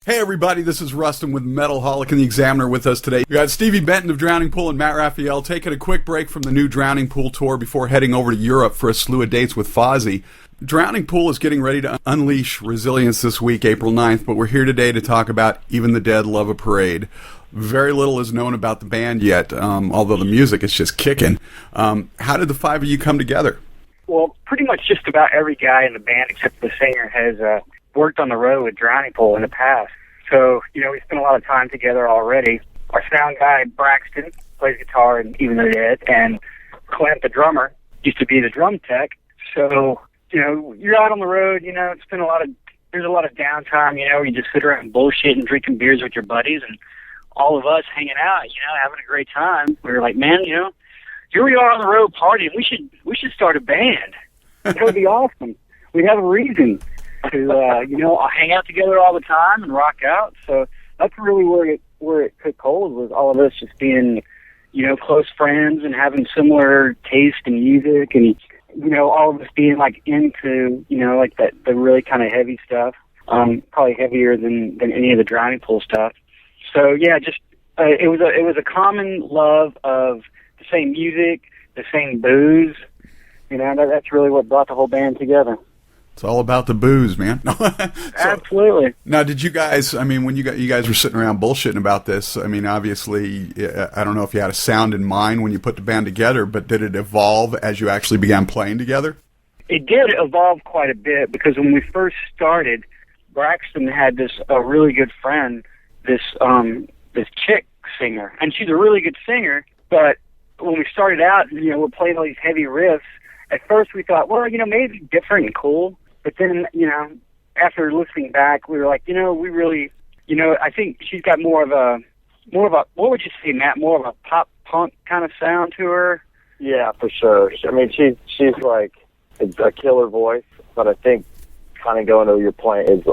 Hey everybody, this is Rustin with Metalholic and the Examiner with us today. We got Stevie Benton of Drowning Pool and Matt Raffaele taking a quick break from the new Drowning Pool tour before heading over to Europe for a slew of dates with Fozzy. Drowning Pool is getting ready to unleash resilience this week, April 9th, but we're here today to talk about Even the Dead Love a Parade. Very little is known about the band yet, although the music is just kicking. How did the five of you come together? Well, pretty much just about every guy in the band except the singer has worked on the road with Drowning Pool in the past. So, we spent a lot of time together already. Our sound guy, Braxton, plays guitar in Even the Dead, and Clint, the drummer, used to be the drum tech. So, you're out on the road, there's a lot of downtime, where you just sit around and bullshit and drinking beers with your buddies, and all of us hanging out, having a great time. We were like, man, here we are on the road partying. We should start a band. That would be awesome. We'd have a reason to, hang out together all the time and rock out. So that's really where it took hold, was all of us just being, close friends and having similar taste in music, and all of us being like into, the really kind of heavy stuff, probably heavier than any of the Drowning Pool stuff. So yeah, just it was a common love of the same music, the same booze. That's really what brought the whole band together. It's all about the booze, man. Absolutely. Now, did you guys, when you guys were sitting around bullshitting about this, obviously, I don't know if you had a sound in mind when you put the band together, but did it evolve as you actually began playing together? It did evolve quite a bit, because when we first started, Braxton had a really good friend, this chick singer, and she's a really good singer, but when we started out, we're playing all these heavy riffs. At first we thought, well, maybe different and cool. But then, after listening back, we were like, we really, I think she's got more of a, what would you say, Matt? More of a pop punk kind of sound to her. Yeah, for sure. She's like a killer voice, but I think kind of going to your point is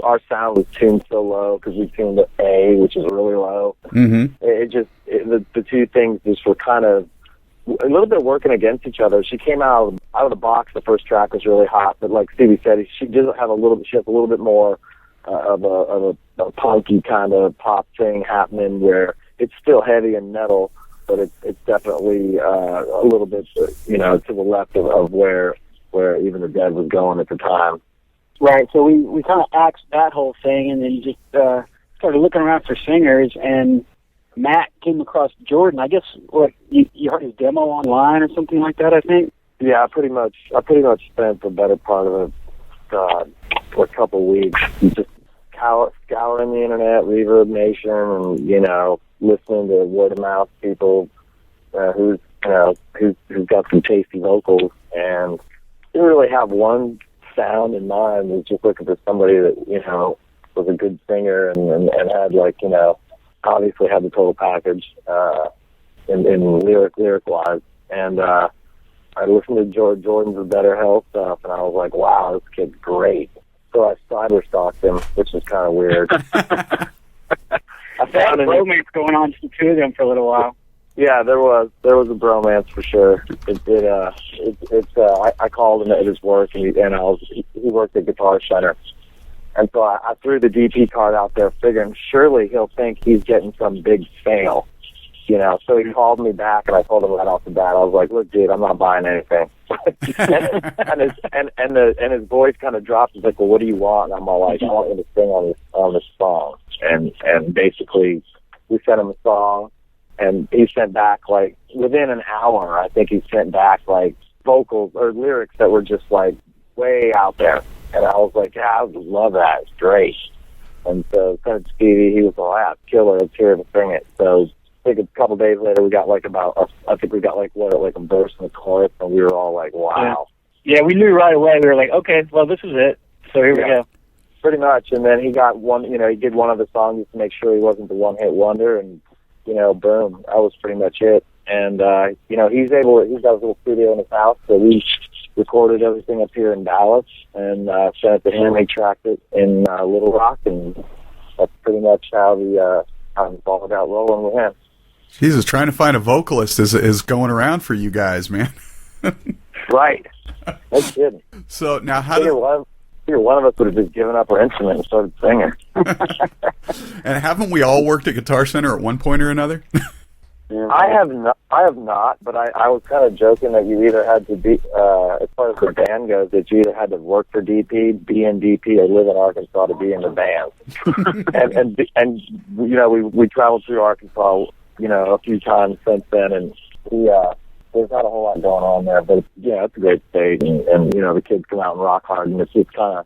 our sound was tuned so low because we tuned to A, which is really low. Mm-hmm. The two things just were kind of a little bit working against each other. She came out of the box. The first track was really hot, but like Stevie said, she doesn't have she has a little bit more of a punky kind of pop thing happening, where it's still heavy and metal, but it's definitely a little bit to the left of where Even the Dead was going at the time. Right. So we kind of axed that whole thing, and then just started looking around for singers, and Matt came across Jordan. I guess you heard his demo online or something like that, I think. Yeah, I pretty much spent the better part of a couple weeks just scouring the internet, Reverb Nation, and listening to word of mouth people who's got some tasty vocals, and didn't really have one sound in mind. Was just looking for somebody that was a good singer and had obviously had the total package in lyric wise, and I listened to Jordan's The Better Health stuff, and I was like, wow, this kid's great. So I cyber stalked him, which is kind of weird. I found a bromance going on between the two of them for a little while. Yeah, there was a bromance for sure. I called him at his work, and he worked at Guitar Center. And so I threw the DP card out there, figuring surely he'll think he's getting some big sale, So he called me back, and I told him right off the bat, I was like, "Look, dude, I'm not buying anything." and his voice kind of dropped. He's like, "Well, what do you want?" And I'm all like, "I want you to sing on this song." And basically, we sent him a song, and he sent back within an hour. I think he sent back vocals or lyrics that were just way out there. And I was like, yeah, I would love that. It's great. And so sent it to Stevie. He was like, yeah, killer. Let's hear him sing it. So I think a couple days later, we got a verse and a chorus, and we were all like, wow. Yeah, we knew right away. We were like, okay, well, this is it. So here we go. Pretty much. And then he got one, he did one other song just to make sure he wasn't the one-hit wonder, and, boom, that was pretty much it. And, he's got his little studio in his house, so we recorded everything up here in Dallas and sent it to him. He tracked it in Little Rock, and that's pretty much how the ball got rolling with him. Jesus, trying to find a vocalist is going around for you guys, man. Right. No kidding. So now, I figure one of us would have just given up our instrument and started singing. And haven't we all worked at Guitar Center at one point or another? I have not, but I was kind of joking that you either had to be, as far as the band goes, that you either had to work for DP, be in DP, or live in Arkansas to be in the band. and you know, we traveled through Arkansas, you know, a few times since then, and there's not a whole lot going on there, but yeah, it's a great state, and you know, the kids come out and rock hard, and it's kind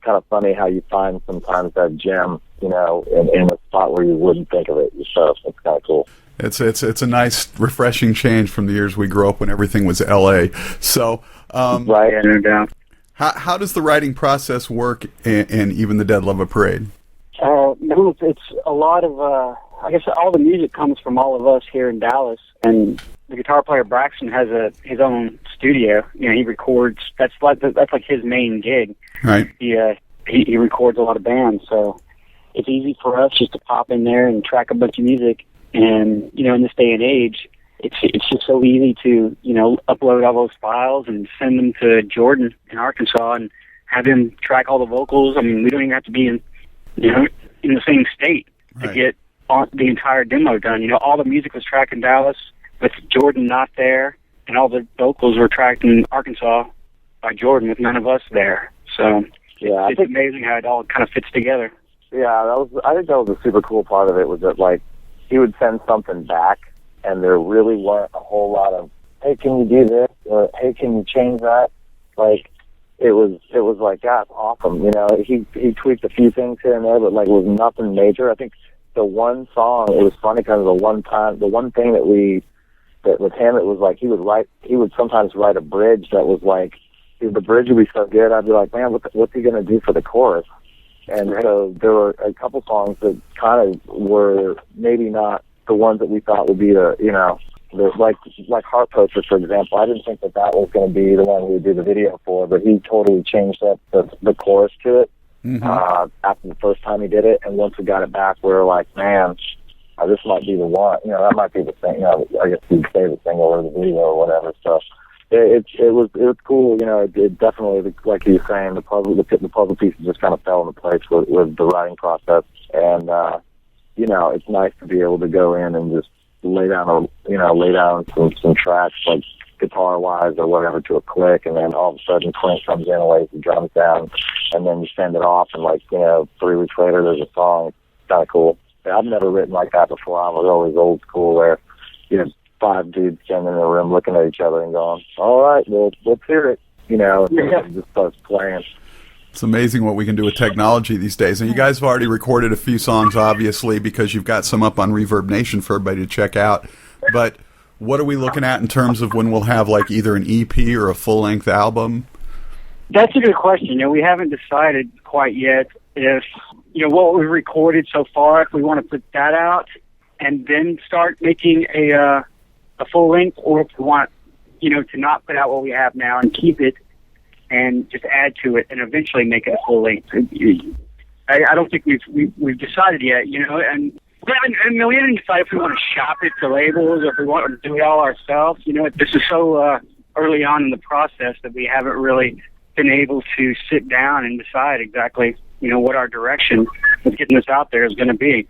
of funny how you find sometimes that gem, you know, in a spot where you wouldn't think of it yourself. It's kind of cool. It's a nice, refreshing change from the years we grew up when everything was L.A. So, right, no doubt. How does the writing process work in Even the Dead Love a Parade? It's a lot of, I guess all the music comes from all of us here in Dallas, and the guitar player Braxton has his own studio. You know, he records. That's like his main gig. Right. He records a lot of bands, so it's easy for us just to pop in there and track a bunch of music. And, you know, in this day and age, it's just so easy to, you know, upload all those files and send them to Jordan in Arkansas and have him track all the vocals. I mean, we don't even have to be in the same state to get the entire demo done. You know, all the music was tracked in Dallas with Jordan not there, and all the vocals were tracked in Arkansas by Jordan with none of us there. So yeah, it's amazing how it all kind of fits together. Yeah, I think that was a super cool part of it, was that, like, he would send something back, and there really weren't a whole lot of, hey, can you do this? Or, hey, can you change that? Like, it was like, yeah, it's awesome. You know, he tweaked a few things here and there, but, like, it was nothing major. I think the one song, it was funny because the one thing that with him, it was like he would sometimes write a bridge that was like, the bridge would be so good, I'd be like, man, what's he going to do for the chorus? And so there were a couple songs that kind of were maybe not the ones that we thought would be like Heart Poacher, for example. I didn't think that was going to be the one we would do the video for, but he totally changed up the chorus to it after the first time he did it. And once we got it back, we were like, man, this might be the one. You know, that might be the thing. You know, I guess you'd say the single or the video or whatever. So it was cool. You know, it definitely, like you were saying, the puzzle pieces just kind of fell into place with the writing process. And you know, it's nice to be able to go in and just lay down some tracks, like guitar wise or whatever, to a click, and then all of a sudden Clint comes in and lays the drums down, and then you send it off, and 3 weeks later there's a song. It's kind of cool. I've never written like that before. I was always old school, where 5 dudes standing in a room looking at each other and going, all right, well, let's hear it, and it just starts playing. It's amazing what we can do with technology these days. And you guys have already recorded a few songs, obviously, because you've got some up on Reverb Nation for everybody to check out. But what are we looking at in terms of when we'll have either an EP or a full-length album? That's a good question. We haven't decided quite yet if, what we've recorded so far, if we want to put that out and then start making a full length, or if we want, to not put out what we have now and keep it and just add to it and eventually make it a full length. I don't think we've decided yet, and we haven't decided if we want to shop it to labels or if we want to do it all ourselves. This is so early on in the process that we haven't really been able to sit down and decide exactly, what our direction with getting this out there is going to be.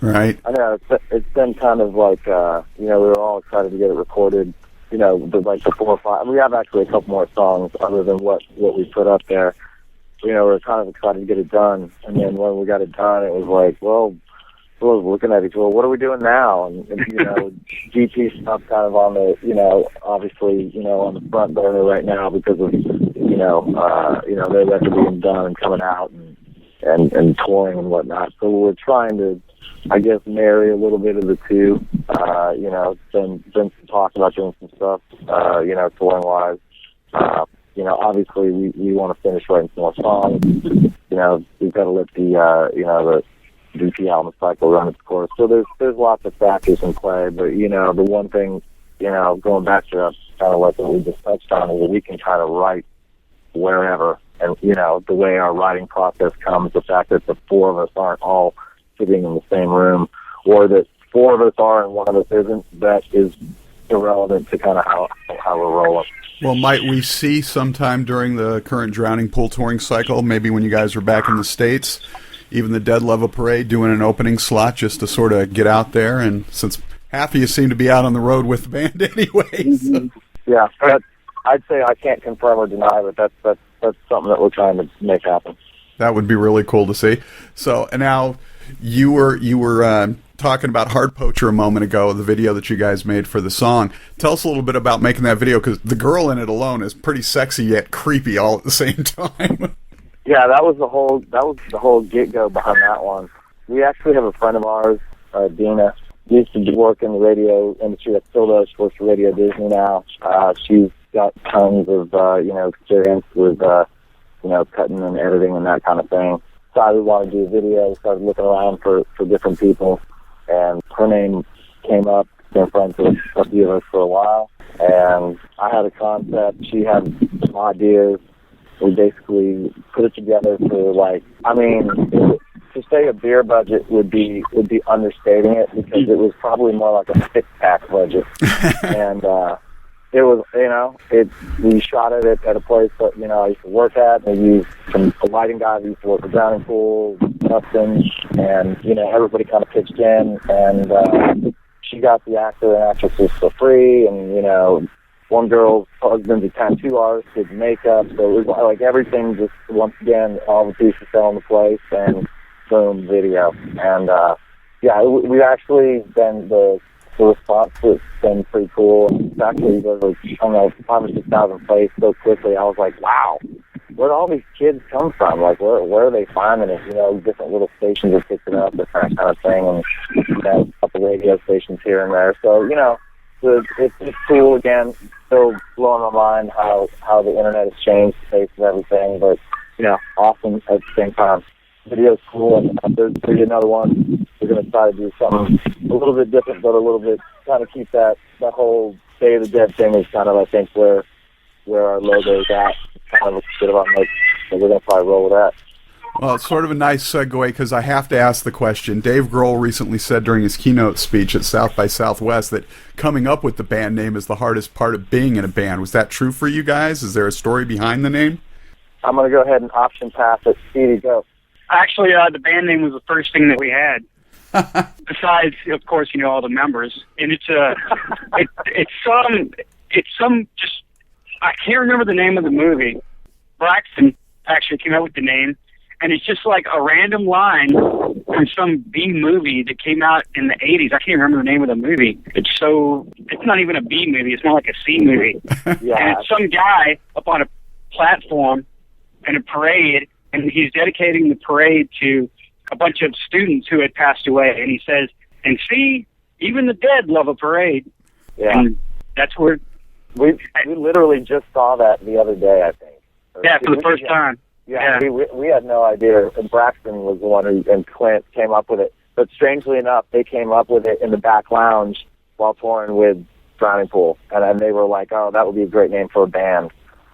Right. I know it's been kind of like, we were all excited to get it recorded. The 4 or 5. We have actually a couple more songs other than what we put up there. We're kind of excited to get it done. And then when we got it done, it was like, well, I was looking at each other. What are we doing now? And GP stuff kind of on the, obviously, on the front burner right now because of, their record being done and coming out and touring and whatnot. So we're trying to, I guess, marry a little bit of the two. Been some talk about doing some stuff, touring wise. Obviously we want to finish writing some more songs. We've got to let the DP album cycle run its course. So there's lots of factors in play, but the one thing, going back to kind of like what we just touched on, is that we can kind of write wherever, and the way our writing process comes, the fact that the 4 of us aren't all sitting in the same room, or that 4 of us are and 1 of us isn't, that is irrelevant to kind of how we're rolling. Well, might we see sometime during the current Drowning Pool touring cycle, maybe when you guys are back in the States, even the Dead Love a Parade doing an opening slot just to sort of get out there. And since half of you seem to be out on the road with the band anyway. So. Yeah, I'd say I can't confirm or deny, but that's something that we're trying to make happen. That would be really cool to see. So, and now you were talking about Heart Poacher a moment ago, the video that you guys made for the song. Tell us a little bit about making that video, because the girl in it alone is pretty sexy yet creepy all at the same time. Yeah, that was the whole get-go behind that one. We actually have a friend of ours, Dina. She used to work in the radio industry. That still does. She works for Radio Disney now. She's got tons of experience with cutting and editing and that kind of thing. Decided we wanted to do a video. Started looking around for different people, and her name came up. Been friends with a few of us for a while, and I had a concept. She had some ideas. We basically put it together for to say a beer budget would be understating it, because it was probably more like a six-pack budget. And it was, we shot it at a place that, I used to work at. We used some lighting guys who used to work at Drowning Pool, Dustin, and, everybody kind of pitched in, and she got the actor and actresses for free, and, one girl's husband's a tattoo artist, did makeup, so it was like everything just, once again, all the pieces fell into place, and boom, video. And, we've actually been, the response has been pretty cool. It's actually, there was, 5,000 or 6,000 plays so quickly. I was like, wow, where do all these kids come from? Like, where are they finding it? Different little stations have picked it up, that kind of thing, and, a couple radio stations here and there. So, it's cool. Again, still blowing my mind how the internet has changed the face of everything, but awesome at the same time. Video's cool, and there's another one. We're going to try to do something a little bit different, but a little bit kind of keep that whole Day of the Dead thing is kind of, I think, where our logo is at. It's kind of a bit of our make, so we're going to probably roll with that. Well, it's sort of a nice segue, because I have to ask the question. Dave Grohl recently said during his keynote speech at South by Southwest that coming up with the band name is the hardest part of being in a band. Was that true for you guys? Is there a story behind the name? I'm going to go ahead and option pass it. Stevie, go. Actually, the band name was the first thing that we had. Besides, of course, all the members. And it's some just, I can't remember the name of the movie. Braxton actually came up with the name. And it's just like a random line from some B movie that came out in the 80s. I can't remember the name of the movie. It's not even a B movie. It's more like a C movie. Yeah. And it's some guy up on a platform in a parade, and he's dedicating the parade to a bunch of students who had passed away. And he says, and see, even the dead love a parade. Yeah. And that's where... We literally just saw that the other day, I think. Yeah, for the first time. Yeah, we had no idea. And Braxton was the one and Clint came up with it. But strangely enough, they came up with it in the back lounge while touring with Drowning Pool. And they were like, oh, that would be a great name for a band.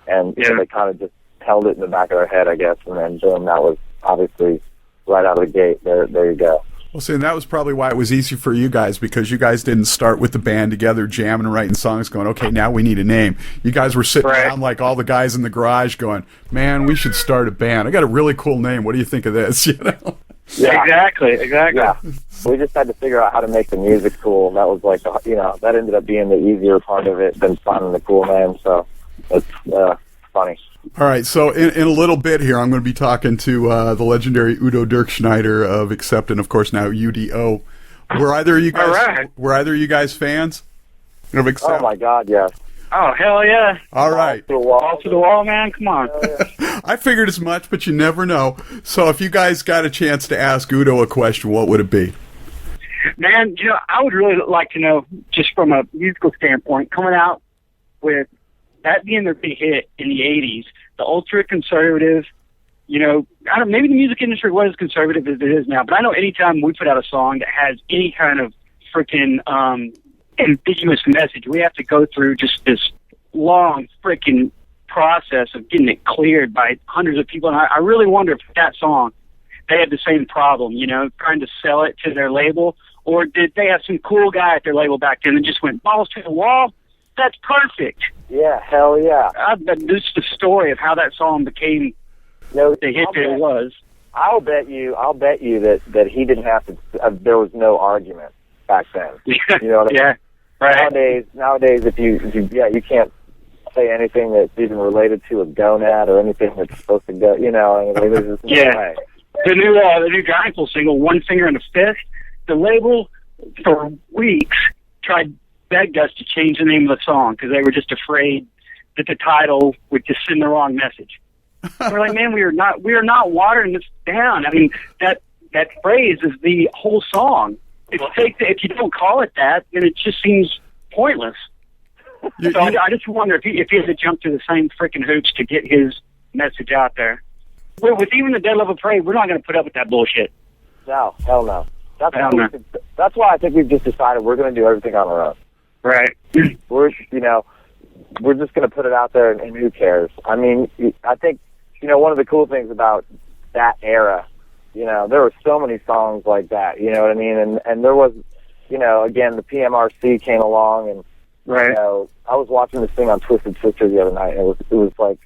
And so they kind of just held it in the back of their head, I guess. And then boom, that was obviously right out of the gate. There you go. Well, see, and that was probably why it was easy for you guys, because you guys didn't start with the band together, jamming and writing songs, going, okay, now we need a name. You guys were sitting around like all the guys in the garage going, man, we should start a band. I got a really cool name. What do you think of this? Yeah, exactly. Yeah. We just had to figure out how to make the music cool. That was like, that ended up being the easier part of it than finding the cool name. So it's funny. All right, so in a little bit here, I'm going to be talking to the legendary Udo Dirkschneider of Accept, and of course now UDO. Were either of you guys fans of Accept? Oh my God, yes. Oh hell yeah! All right, Balls to the wall, man. Come on. Yeah. I figured as much, but you never know. So if you guys got a chance to ask Udo a question, what would it be? Man, I would really like to know, just from a musical standpoint, coming out with that being their big hit in the 80s, the ultra-conservative, maybe the music industry was as conservative as it is now, but I know anytime we put out a song that has any kind of freaking ambiguous message, we have to go through just this long freaking process of getting it cleared by hundreds of people. And I really wonder if that song, they had the same problem, trying to sell it to their label, or did they have some cool guy at their label back then and just went balls to the wall? That's perfect. Yeah, hell yeah. This is the story of how that song became the hit that it was. I'll bet you that he didn't have to. There was no argument back then. You know what I mean? Yeah. Right. Nowadays, if you you can't say anything that's even related to a gonad or anything that's supposed to go. You know, I mean, there's just no way. The new Drowning Pool single, One Finger and a Fist. The label for weeks begged us to change the name of the song because they were just afraid that the title would just send the wrong message. We're like, man, we are not watering this down. I mean, that phrase is the whole song. If you don't call it that, then it just seems pointless. I just wonder if he had to jump through the same freaking hoops to get his message out there. With even the Dead Level Parade, we're not going to put up with that bullshit. No, hell no. That's why I think we've just decided we're going to do everything on our own. Right. We're just going to put it out there, and who cares? I mean, I think, one of the cool things about that era, there were so many songs like that, you know what I mean? And there was, again, the PMRC came along, and, right. I was watching this thing on Twisted Sister the other night, and it was like,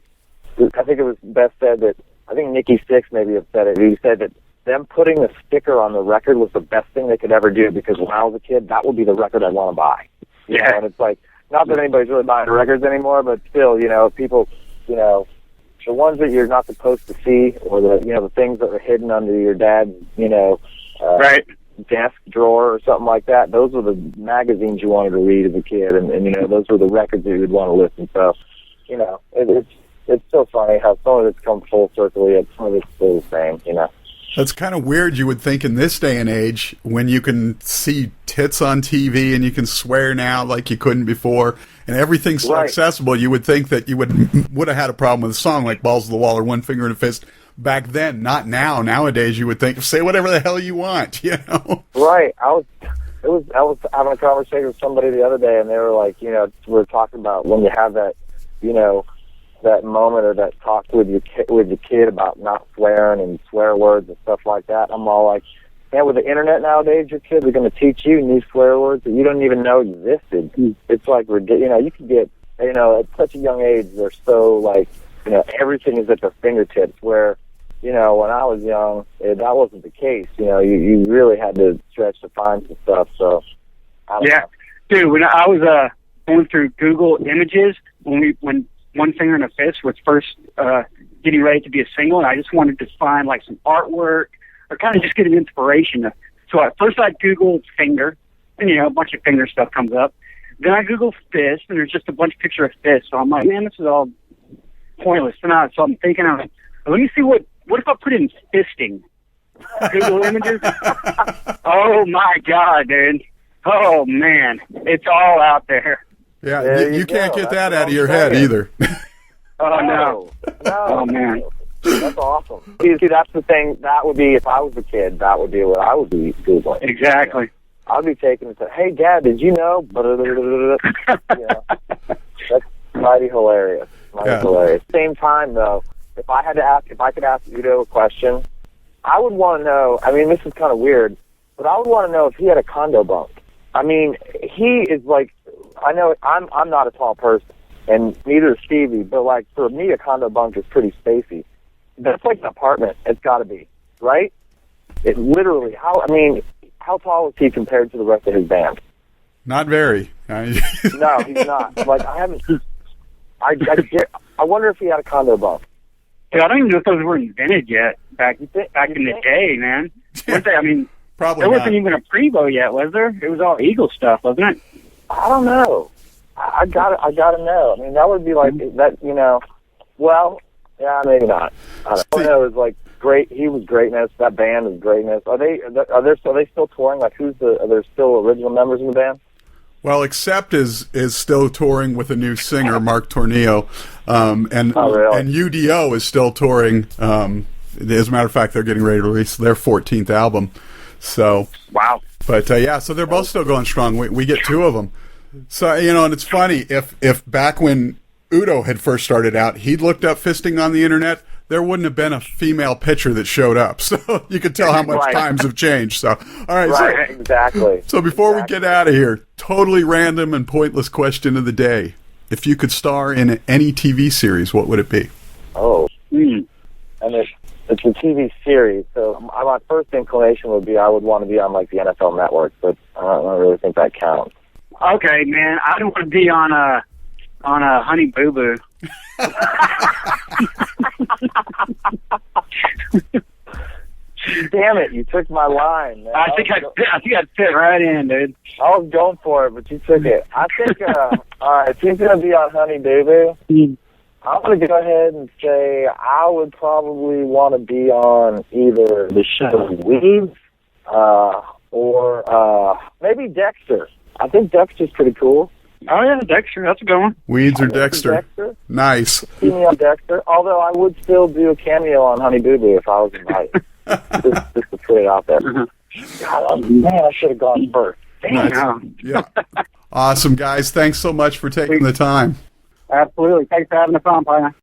I think it was best said that, I think Nikki Sixx maybe have said it. He said that them putting the sticker on the record was the best thing they could ever do, because when I was a kid, that would be the record I'd want to buy. You know? And it's like, not that anybody's really buying records anymore, but still, people, the ones that you're not supposed to see, or the things that are hidden under your dad's, right. desk drawer or something like that, those were the magazines you wanted to read as a kid, and those were the records that you'd want to listen. So, it's so funny how some of it's come full circle, yet some of it's still the same, That's kind of weird, you would think, in this day and age, when you can see tits on TV and you can swear now like you couldn't before, and everything's so accessible, you would think that you would have had a problem with a song like Balls to the Wall or One Finger and a Fist back then, not now. Nowadays, you would think, say whatever the hell you want, Right. I was having a conversation with somebody the other day, and they were like, we were talking about when you have that, that moment or that talk with your kid about not swearing and swear words and stuff like that. I'm all like, man, with the internet nowadays, your kids are going to teach you new swear words that you don't even know existed. It's like, you can get, at such a young age, they're so like, everything is at their fingertips, where, when I was young, that wasn't the case. You really had to stretch to find some stuff. So, dude, when I was going through Google Images, when One Finger and a Fist was first getting ready to be a single, and I just wanted to find like some artwork or kind of just get an inspiration. So at first I Googled finger, and a bunch of finger stuff comes up. Then I Googled fist, and there's just a bunch of picture of fists. So I'm like, man, this is all pointless. So I'm thinking, let me see what if I put in fisting? Google Images. Oh my God, dude. Oh man, it's all out there. Yeah, you can't get that out of your head either. Oh, no. Oh, man. That's awesome. See, that's the thing. That would be, if I was a kid, that would be what I would be Googling. Exactly. I'd be taking it to, hey, Dad, did you know? That's mighty hilarious. Hilarious. Same time, though, if I could ask Udo a question, I would want to know, I mean, this is kind of weird, but I would want to know if he had a condo bunk. I mean, he is like, I know I'm not a tall person, and neither is Stevie, but like for me, a condo bunk is pretty spacey. That's like an apartment. It's got to be, right? It literally. How tall is he compared to the rest of his band? Not very. No, he's not. Like I wonder if he had a condo bunk. Yeah, I don't even know if those were invented yet. Back in the day, man. Probably there wasn't not. even a Prevo yet, was there? It was all Eagle stuff, wasn't it? I don't know. I gotta know. I mean, that would be like that. Well, yeah, maybe not. I don't know. It was like great. He was greatness. That band is greatness. Are they still touring? Like, are there still original members in the band? Well, Accept is still touring with a new singer, Mark Tornillo, and UDO is still touring. As a matter of fact, they're getting ready to release their 14th album. So wow. But so they're both still going strong. We get two of them. So and it's funny, if back when Udo had first started out, he'd looked up fisting on the internet, there wouldn't have been a female pitcher that showed up. So you could tell how much times have changed. So all right, right, exactly. So before we get out of here, totally random and pointless question of the day: if you could star in any TV series, what would it be? Oh, and it's a TV series, so my first inclination would be I would want to be on like the NFL Network, but I don't really think that counts. Okay, man, I don't want to be on a Honey Boo Boo. Damn it! You took my line, man. I think I'd fit right in, dude. I was going for it, but you took it. I think, all right, if he's going to be on Honey Boo Boo, I'm going to go ahead and say I would probably want to be on either the show Weeds or maybe Dexter. I think Dexter's pretty cool. Oh, yeah, Dexter. That's a good one. Weeds or Dexter? Nice. See me on Dexter, although I would still do a cameo on Honey Boo Boo if I was invited. just to put it out there. God, man, I should have gone first. Nice. Yeah. Awesome, guys. Thanks so much for taking the time. Absolutely. Thanks for having us on, partner.